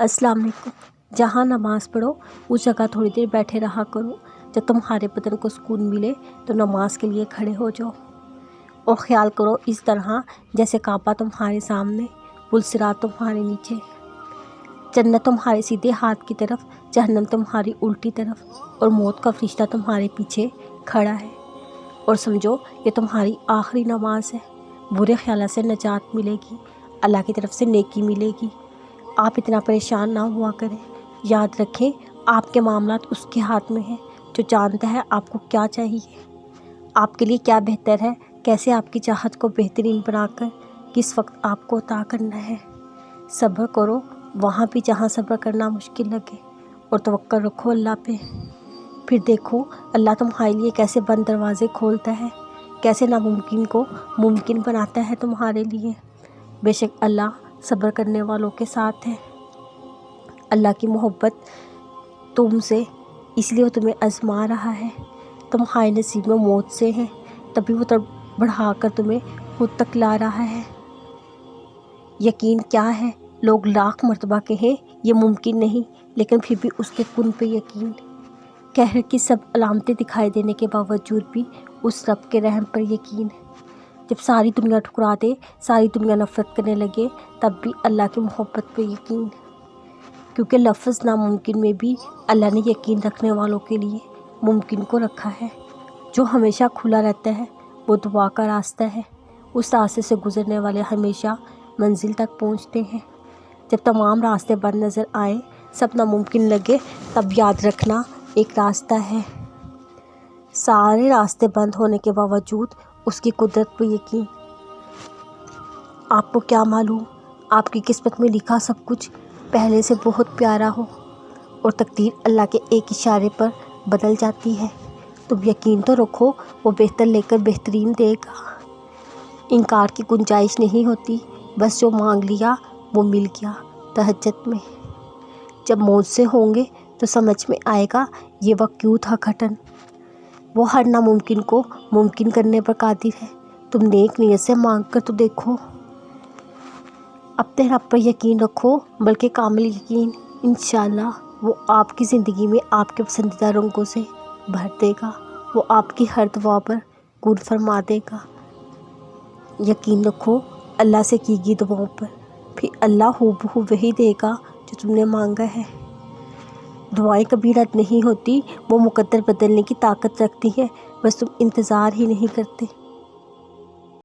अस्सलाम वालेकुम। जहाँ नमाज़ पढ़ो उस जगह थोड़ी देर बैठे रहा करो। जब तुम्हारे बदन को सुकून मिले तो नमाज के लिए खड़े हो जाओ और ख़्याल करो इस तरह जैसे काबा तुम्हारे सामने, पुलसिरात तुम्हारे नीचे, जन्नत तुम्हारे सीधे हाथ की तरफ, जहन्नम तुम्हारी उल्टी तरफ और मौत का फरिश्ता तुम्हारे पीछे खड़ा है। और समझो ये तुम्हारी आखिरी नमाज है। बुरे ख्यालों से निजात मिलेगी, अल्लाह की तरफ से नेकी मिलेगी। आप इतना परेशान ना हुआ करें। याद रखें आपके मामलात उसके हाथ में हैं जो जानता है आपको क्या चाहिए, आपके लिए क्या बेहतर है, कैसे आपकी चाहत को बेहतरीन बनाकर किस वक्त आपको अता करना है। सब्र करो वहाँ भी जहाँ सब्र करना मुश्किल लगे और तवक्कुल रखो अल्लाह पे। फिर देखो अल्लाह तुम्हारे लिए कैसे बंद दरवाज़े खोलता है, कैसे नामुमकिन को मुमकिन बनाता है तुम्हारे लिए। बेशक अल्लाह सब्र करने वालों के साथ है। अल्लाह की मोहब्बत तुमसे इसलिए वो तुम्हें आजमा रहा है। तुम्हारे नसीब में मौत से है तभी वो तब बढ़ाकर तुम्हें खुद तक ला रहा है। यकीन क्या है, लोग लाख मर्तबा कहें ये मुमकिन नहीं, लेकिन फिर भी उसके कुन पे यकीन। कहर की सब अलामतें दिखाई देने के बावजूद भी उस रब के रहम पर यकीन। जब सारी दुनिया ठुकरा दे, सारी दुनिया नफ़रत करने लगे, तब भी अल्लाह की मोहब्बत पे यकीन। क्योंकि लफ्ज़ नामुमकिन में भी अल्लाह ने यकीन रखने वालों के लिए मुमकिन को रखा है। जो हमेशा खुला रहता है वो दुआ का रास्ता है। उस रास्ते से गुज़रने वाले हमेशा मंजिल तक पहुंचते हैं। जब तमाम रास्ते बंद नज़र आए, सब नामुमकिन लगे, तब याद रखना एक रास्ता है। सारे रास्ते बंद होने के बावजूद उसकी कुदरत पर यकीन। आपको क्या मालूम, आपकी किस्मत में लिखा सब कुछ पहले से बहुत प्यारा हो और तकदीर अल्लाह के एक इशारे पर बदल जाती है। तुम यकीन तो रखो वो बेहतर लेकर बेहतरीन देगा। इनकार की गुंजाइश नहीं होती, बस जो मांग लिया वो मिल गया। तहज्जुद में जब मौत से होंगे तो समझ में आएगा ये वक्त क्यों था घटन। वो हर नामुमकिन को मुमकिन करने पर कादिर है। तुम नेक नीयत से मांग कर तो देखो। अपने रब पर यकीन रखो, बल्कि कामिल यकीन। इंशाअल्लाह वो आपकी ज़िंदगी में आपके पसंदीदा रंगों से भर देगा। वो आपकी हर दुआ पर कूल फरमा देगा। यकीन रखो अल्लाह से की गई दुआओं पर, फिर अल्लाह हूबहू वही देगा जो तुमने मांगा है। दुआएं कभी रद्द नहीं होती, वो मुकद्दर बदलने की ताकत रखती है, बस तुम इंतज़ार ही नहीं करते।